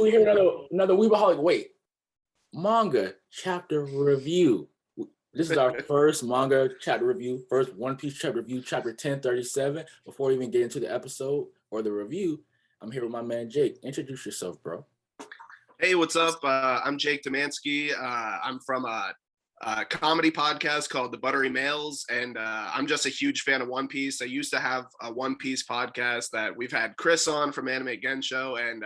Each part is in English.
we hear another Weebaholic. Wait, manga chapter review. This is our first manga chapter review, first One Piece chapter review, chapter 1037. Before we even get into the episode or the review, I'm here with my man Jake. Introduce yourself, bro. Hey, what's up? I'm Jake Demansky. I'm from a comedy podcast called The Buttery Males, and I'm just a huge fan of One Piece. I used to have a One Piece podcast that we've had Chris on from Anime Gensho, and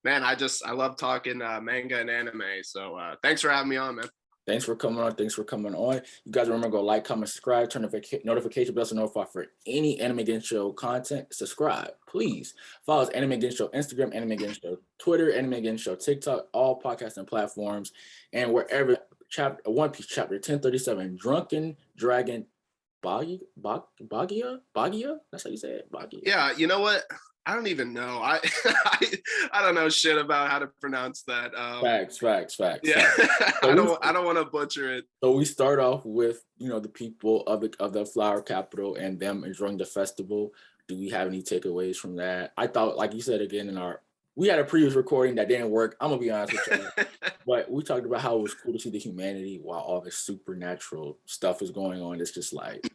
man, I love talking manga and anime. So thanks for having me on, man. Thanks for coming on. You guys remember, go like, comment, subscribe, turn the notification bell to notify for any Anime Gensho content. Subscribe, please. Follow us, Anime Gensho, Instagram, Anime Gensho, Twitter, Anime Gensho, TikTok, all podcasting platforms, and wherever. One Piece chapter 1037, Drunken Dragon Bagia? That's how you say it, Bagia. Yeah, you know what? I don't even know. I don't know shit about how to pronounce that. Facts. Yeah, Facts. I don't want to butcher it. So we start off with the people of the flower capital and them enjoying the festival. Do we have any takeaways from that? I thought, like you said again we had a previous recording that didn't work. I'm gonna be honest with you, but we talked about how it was cool to see the humanity while all this supernatural stuff is going on. It's just like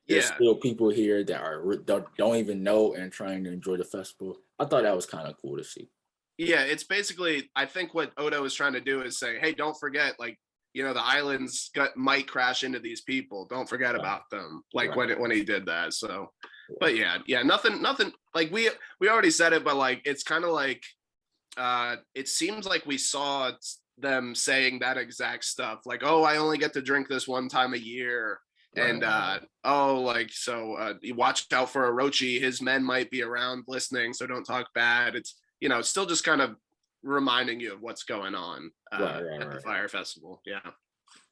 there's still people here that don't even know and trying to enjoy the festival. I thought that was kind of cool to see. Yeah, it's basically, I think what Oda was trying to do is say, hey, don't forget, like, the islands might crash into these people. Don't forget about them. Like when he did that. So, but yeah, nothing. Like we already said it, but like it's kind of like it seems like we saw them saying that exact stuff. Like, oh, I only get to drink this one time a year. And you watch out for Orochi. His men might be around listening, so don't talk bad. It's still just kind of reminding you of what's going on at the Fire Festival. Yeah.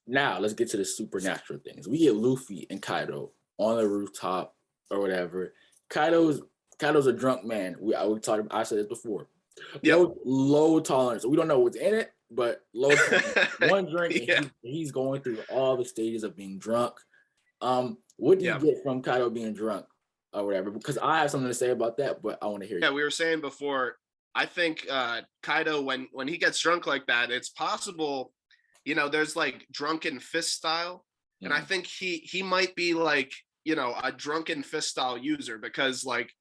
Now let's get to the supernatural things. We get Luffy and Kaido on the rooftop or whatever. Kaido's a drunk man. I said this before. Yep. Low tolerance. We don't know what's in it, but low tolerance. One drink, and he's going through all the stages of being drunk. What do you get from Kaido being drunk or whatever? Because I have something to say about that, but I want to hear you. Yeah, we were saying before, I think Kaido, when he gets drunk like that, it's possible, there's like drunken fist style. And I think he might be like, a drunken fist style user because like,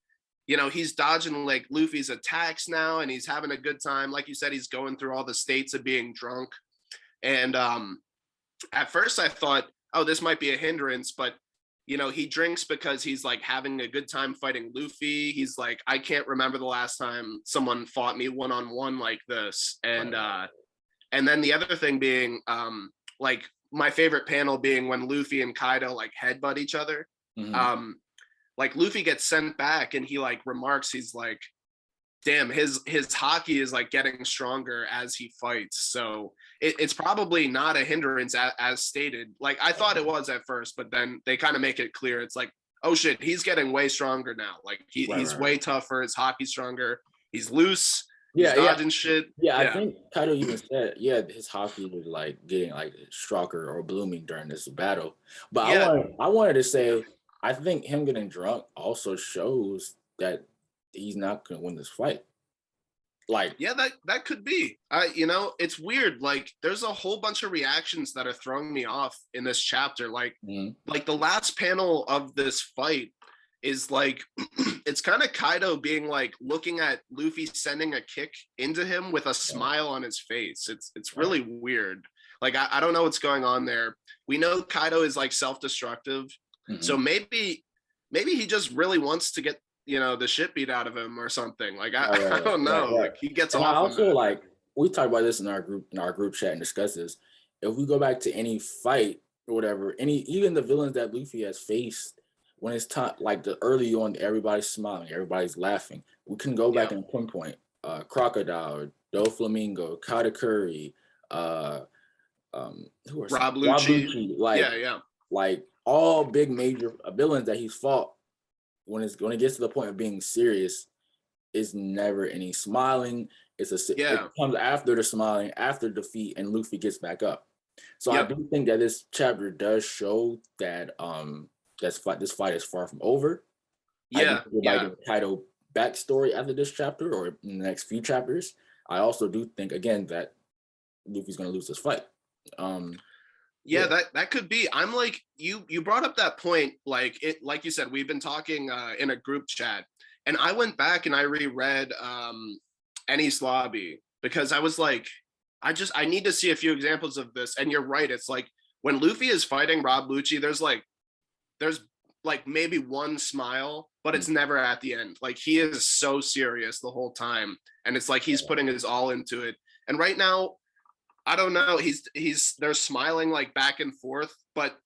he's dodging like Luffy's attacks now and he's having a good time. Like you said, he's going through all the states of being drunk. And at first I thought, oh, this might be a hindrance, but he drinks because he's like having a good time fighting Luffy. He's like, I can't remember the last time someone fought me one-on-one like this. And then the other thing being like my favorite panel being when Luffy and Kaido like headbutt each other. Mm-hmm. Like Luffy gets sent back and he like remarks, he's like, damn, his hockey is like getting stronger as he fights. So it's probably not a hindrance as stated. Like I thought it was at first, but then they kind of make it clear. It's like, oh shit, he's getting way stronger now. Like he's way tougher. His hockey's stronger. He's loose. He's dodging shit. Yeah, I think Kaido even said, his hockey was like getting like stronger or blooming during this battle. But I wanted to say, I think him getting drunk also shows that he's not going to win this fight. Like, yeah, that could be. It's weird. Like, there's a whole bunch of reactions that are throwing me off in this chapter. Like, like the last panel of this fight is like, it's kind of Kaido being like looking at Luffy sending a kick into him with a smile on his face. It's really weird. Like, I don't know what's going on there. We know Kaido is like self-destructive. So maybe he just really wants to get the shit beat out of him or something. Like I don't know. Like he gets off. I also like we talked about this in our group chat and discuss this. If we go back to any fight or whatever, even the villains that Luffy has faced, when it's time, like the early on, everybody's smiling, everybody's laughing. We can go back and pinpoint Crocodile, Doflamingo, Katakuri, who are Rob Lucci. Like like all big major villains that he's fought. When it gets to the point of being serious, it's never any smiling. It comes after the smiling, after defeat, and Luffy gets back up. So I do think that this chapter does show that this fight is far from over. I think Kaido backstory after this chapter or in the next few chapters. I also do think again that Luffy's gonna lose this fight. Yeah, that could be. I'm like, you brought up that point, like you said, we've been talking in a group chat, and I went back and I reread Enies Lobby because I was like, I need to see a few examples of this. And you're right, it's like when Luffy is fighting Rob Lucci, there's like maybe one smile, but it's never at the end. Like he is so serious the whole time, and it's like he's putting his all into it. And right now, I don't know. They're smiling like back and forth, but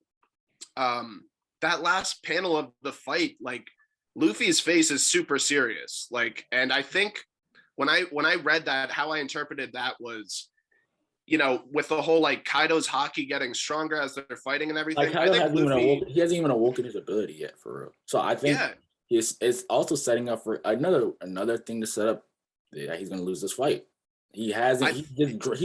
that last panel of the fight, like Luffy's face is super serious. Like, and I think when I read that, how I interpreted that was, with the whole like Kaido's hockey getting stronger as they're fighting and everything. Like Kaido I think he hasn't even awoken his ability yet for real. So I think it's also setting up for another thing to set up that he's gonna lose this fight. He hasn't. He's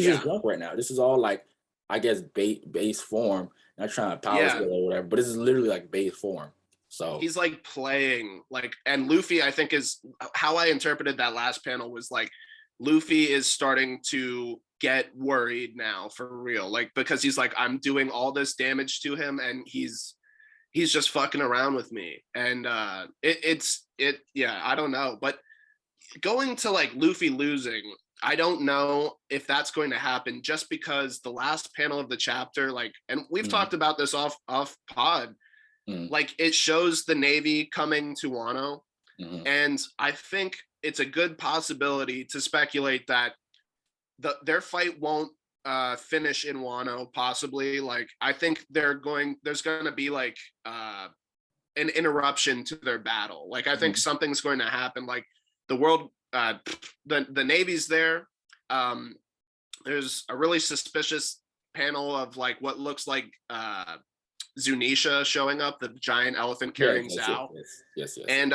just drunk right now. This is all like, I guess, base form. Not trying to power skill or whatever, but this is literally like base form. So he's like playing like, and Luffy, I think, is how I interpreted that last panel was like, Luffy is starting to get worried now for real, like because he's like, I'm doing all this damage to him, and he's just fucking around with me, and I don't know, but going to like Luffy losing, I don't know if that's going to happen just because the last panel of the chapter, like, and we've talked about this off pod, like it shows the Navy coming to Wano. And I think it's a good possibility to speculate that their fight won't finish in Wano, possibly. Like, I think there's going to be like an interruption to their battle. Like, I think something's going to happen. Like the world, the Navy's there. There's a really suspicious panel of like what looks like Zunisha showing up, the giant elephant carrying Zhao. Yes. And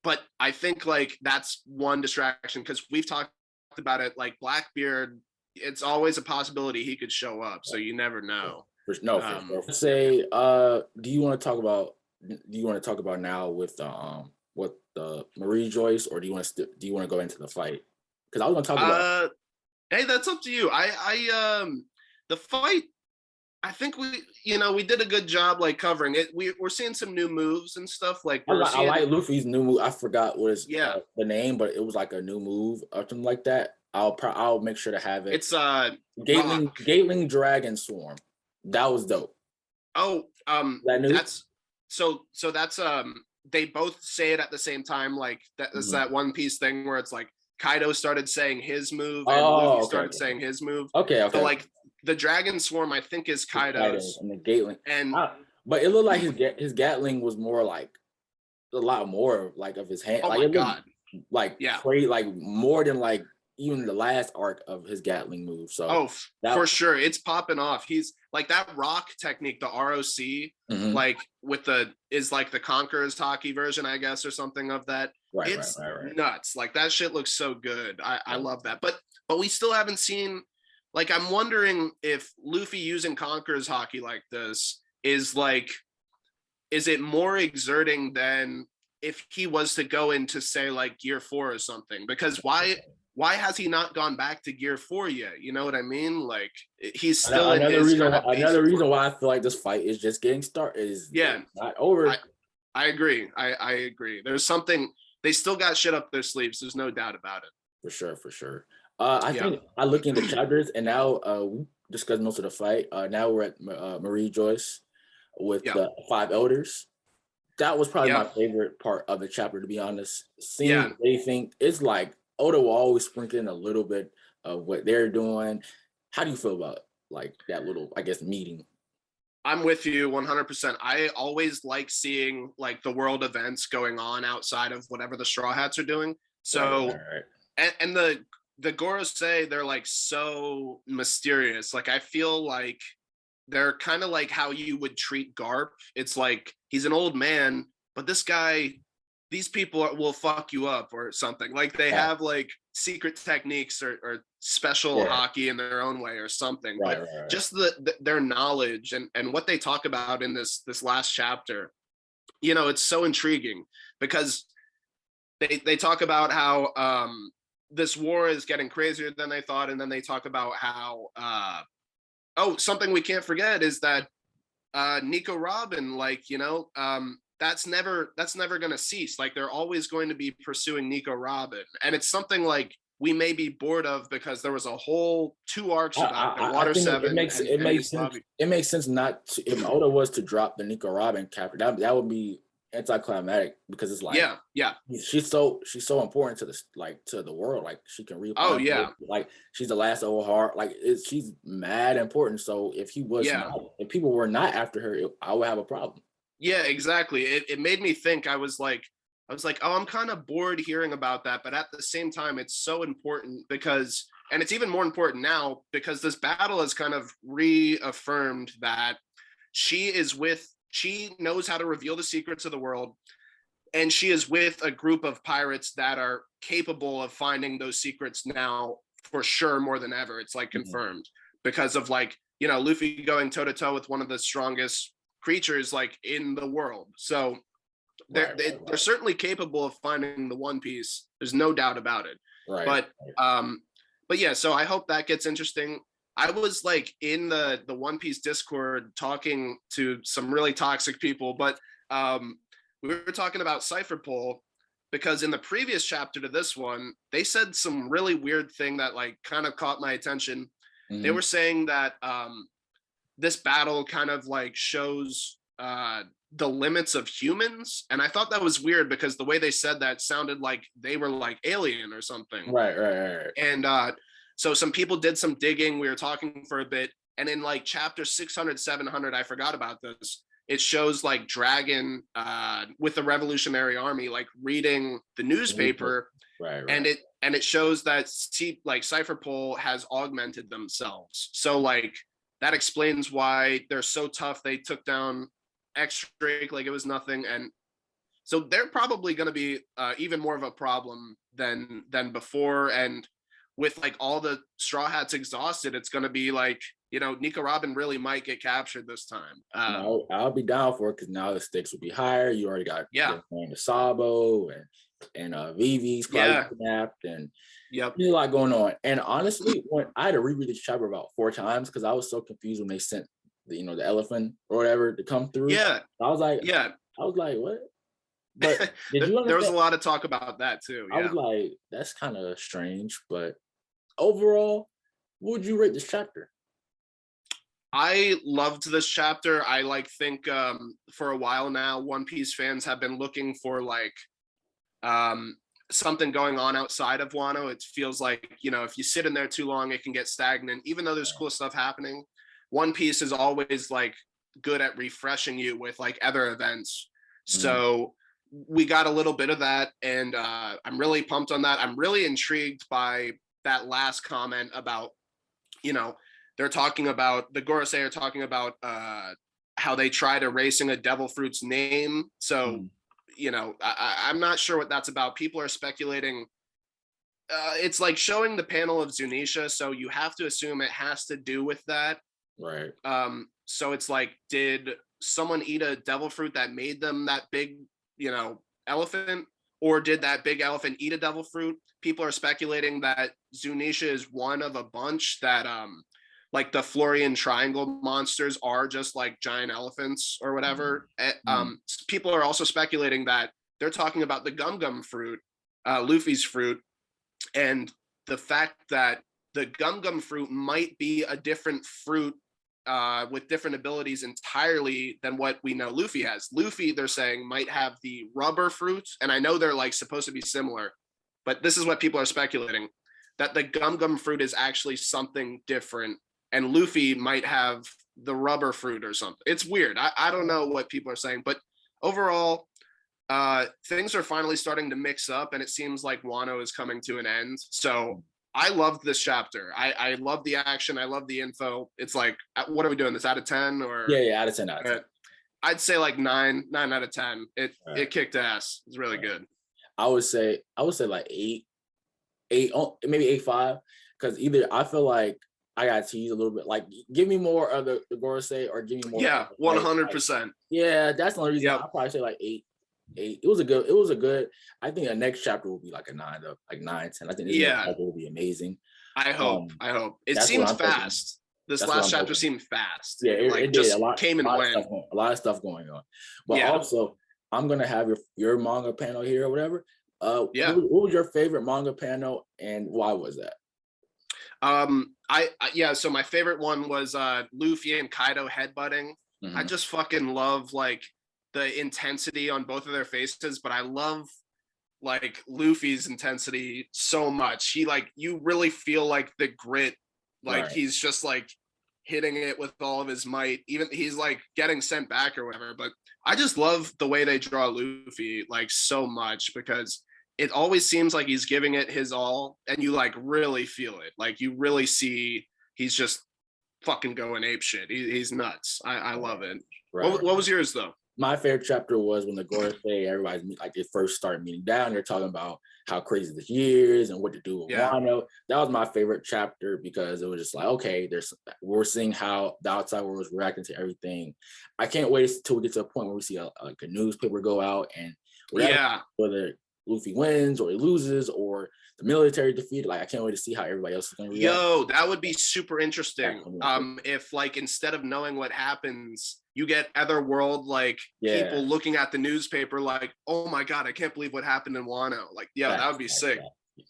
but I think like that's one distraction because we've talked about it. Like Blackbeard, it's always a possibility he could show up, so you never know. For sure. Say, do you want to talk about now with the Marie Joyce, or do you want to go into the fight? Because I was going to talk about. Hey, that's up to you. The fight, I think we did a good job like covering it. We're seeing some new moves and stuff. Like I like Luffy's new move. I forgot what is the name, but it was like a new move or something like that. I'll make sure to have it. It's Gatling Dragon Swarm. That was dope. Oh, that's they both say it at the same time. Like that's that One Piece thing where it's like Kaido started saying his move and Luffy started saying his move. Okay. So like the Dragon Swarm, I think, is Kaido's, and the Gatling. But it looked like his Gatling was more like a lot more like of his hand. Oh like, my god! Crazy, like more than like even the last arc of his Gatling move. So for sure, it's popping off. He's like that rock technique, the ROC, like with is like the Conqueror's hockey version, I guess, or something of that. It's nuts. Like that shit looks so good. I love that. But we still haven't seen. Like, I'm wondering if Luffy using Conqueror's hockey like this is it more exerting than if he was to go into, say, like Gear 4 or something? Because why has he not gone back to Gear 4 yet? You know what I mean? Like, he's still another reason why I feel like this fight is just getting started. Not over. I agree. I agree. There's something, they still got shit up their sleeves. There's no doubt about it. For sure. I think I look into chapters, and now we discussed most of the fight. Now we're at Marie Joyce with the 5 elders. That was probably my favorite part of the chapter, to be honest. Seeing what they think, it's like Oda will always sprinkle in a little bit of what they're doing. How do you feel about like that little, I guess, meeting? I'm with you 100%. I always like seeing like the world events going on outside of whatever the Straw Hats are doing. So, and the Gorosei, they're like so mysterious. Like I feel like they're kind of like how you would treat Garp. It's like he's an old man, but these people will fuck you up or something. Like they have like secret techniques or special hockey in their own way or something. But just their knowledge and what they talk about in this last chapter, it's so intriguing because they talk about how this war is getting crazier than they thought, and then they talk about how oh, something we can't forget is that Nico Robin, like, that's never going to cease. Like, they're always going to be pursuing Nico Robin, and it's something like we may be bored of because there was a whole 2 arcs about it, Water I think 7. It makes sense. It makes sense not to, if Oda was to drop the Nico Robin character, that would be anticlimactic, because it's like, yeah, she's so important to to the world. Like, she can read. Oh yeah, like she's the last old heart. Like, she's mad important. So if if people were not after her, I would have a problem. Yeah, exactly. It made me think. I was like, oh, I'm kind of bored hearing about that, but at the same time, it's so important because, and it's even more important now because this battle has kind of reaffirmed that she knows how to reveal the secrets of the world, and she is with a group of pirates that are capable of finding those secrets now for sure, more than ever. It's like confirmed because of, like, Luffy going toe to toe with one of the strongest creatures like in the world. So they're certainly capable of finding the One Piece. There's no doubt about it. But yeah, so I hope that gets interesting. I was like in the One Piece Discord talking to some really toxic people, but we were talking about Cypher Pole because in the previous chapter to this one, they said some really weird thing that like kind of caught my attention. They were saying that this battle kind of like shows the limits of humans, and I thought that was weird because the way they said that sounded like they were like alien or something. Right. And so some people did some digging. We were talking for a bit, and in like chapter 600, 700, I forgot about this. It shows like Dragon with the Revolutionary Army like reading the newspaper, right. and it shows that like Cypher Pole has augmented themselves. So like that explains why they're so tough. They took down X-Drake like it was nothing, and so they're probably going to be even more of a problem than before. And with like all the Straw Hats exhausted, it's going to be like, Nico Robin really might get captured this time. I'll be down for it because now the stakes will be higher. You already got the Sabo and Vivi's probably snapped, and there's a lot going on. And honestly, when I had to reread this chapter about 4 times because I was so confused when they sent the elephant or whatever to come through. I was like, what? But did you understand? There was a lot of talk about that too. I was like, that's kind of strange. But overall, what would you rate this chapter? I loved this chapter. I think for a while now, One Piece fans have been looking for like something going on outside of Wano. It feels like, if you sit in there too long, it can get stagnant. Even though there's cool stuff happening, One Piece is always like good at refreshing you with like other events. So we got a little bit of that, and I'm really pumped on that. I'm really intrigued by that last comment about, they're talking about, the Gorosei are talking about how they tried erasing a devil fruit's name. So, I'm not sure what that's about. People are speculating. It's like showing the panel of Zunisha, so you have to assume it has to do with that. Right. So it's like, did someone eat a devil fruit that made them that big, elephant, or did that big elephant eat a devil fruit? People are speculating that Zunisha is one of a bunch that like the Florian Triangle monsters are just like giant elephants or whatever. People are also speculating that they're talking about the Gum Gum fruit, Luffy's fruit, and the fact that the Gum Gum fruit might be a different fruit with different abilities entirely than what we know Luffy has. Luffy, they're saying, might have the rubber fruit, and I know they're like supposed to be similar, but this is what people are speculating, that the Gum Gum fruit is actually something different, and Luffy might have the rubber fruit or something. It's weird. I don't know what people are saying, but overall, things are finally starting to mix up, and it seems like Wano is coming to an end. So I loved this chapter. I love the action. I love the info. It's like, what are we doing? This out of 10 or? Yeah, out of 10. Out of 10. I'd say like 9 out of 10. It kicked ass. It's really good. I would say like 8, maybe 8.5. Because either I feel like I got teased a little bit. Like, give me more of the Gorosei, or give me more. Yeah, 100%. Yeah, that's the only reason. I'll probably say like 8. 8. It was a good. I think the next chapter will be like a 9 to like 9, 10. I think this next chapter will be amazing. I hope. It That's what seemed I'm thinking. fast. This That's what last I'm chapter hoping. seemed fast. Yeah, it did just a lot. came and went. A lot of stuff going on. But also, I'm gonna have your manga panel here or whatever. What was your favorite manga panel and why was that? So my favorite one was Luffy and Kaido headbutting. I just fucking love like the intensity on both of their faces, but I love like Luffy's intensity so much. He like, you really feel like the grit, like he's just like hitting it with all of his might. Even he's like getting sent back or whatever. But I just love the way they draw Luffy like so much because it always seems like he's giving it his all, and you like really feel it. Like you really see he's just fucking going ape shit. He's nuts. I love it. What was yours though? My favorite chapter was when the Gorosei, everybody's like they first started meeting down. They're talking about how crazy this year is and what to do with Wano. That was my favorite chapter because it was just like, okay, we're seeing how the outside world is reacting to everything. I can't wait till we get to a point where we see a newspaper go out and whether Luffy wins or he loses or the military defeated. Like I can't wait to see how everybody else is going to react. That would be super interesting. If like instead of knowing what happens, you get otherworld like people looking at the newspaper like, oh my god, I can't believe what happened in Wano. Like, that would be sick.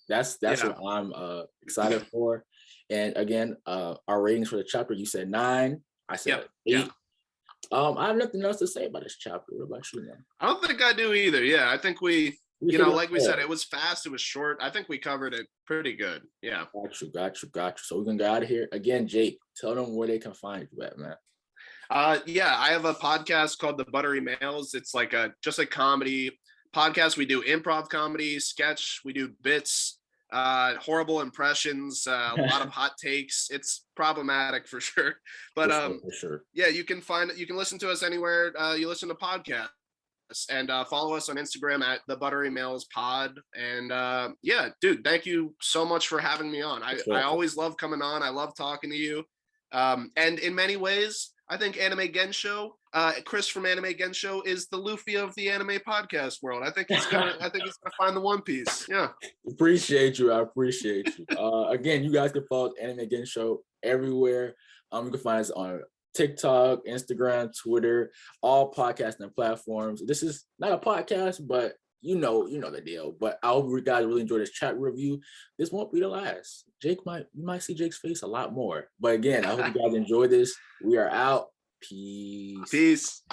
That's what I'm excited for. And again, our ratings for the chapter, you said 9. I said 8. I have nothing else to say about this chapter. What about you, man? I don't think I do either. Yeah, I think we like we said, it was fast, it was short. I think we covered it pretty good. Yeah. Got you. So we're gonna go out of here. Again, Jake, tell them where they can find you at, man. I have a podcast called The Buttery Males. It's like just a comedy podcast. We do improv comedy, sketch, we do bits, horrible impressions, a lot of hot takes. It's problematic for sure. But for sure. Yeah, you can listen to us anywhere you listen to podcasts. And follow us on Instagram at the Buttery Males Pod. And dude, thank you so much for having me on. I always love coming on. I love talking to you. And in many ways, I think Anime Gensho, Chris from Anime Gensho is the Luffy of the anime podcast world. I think he's gonna find the One Piece. Yeah. Appreciate you. I appreciate you. Again, you guys can follow Anime Gensho everywhere. You can find us on TikTok, Instagram, Twitter, all podcasting platforms. This is not a podcast, but you know the deal. But I hope you guys really enjoy this chat review. This won't be the last. You might see Jake's face a lot more. But again, I hope you guys enjoy this. We are out. Peace.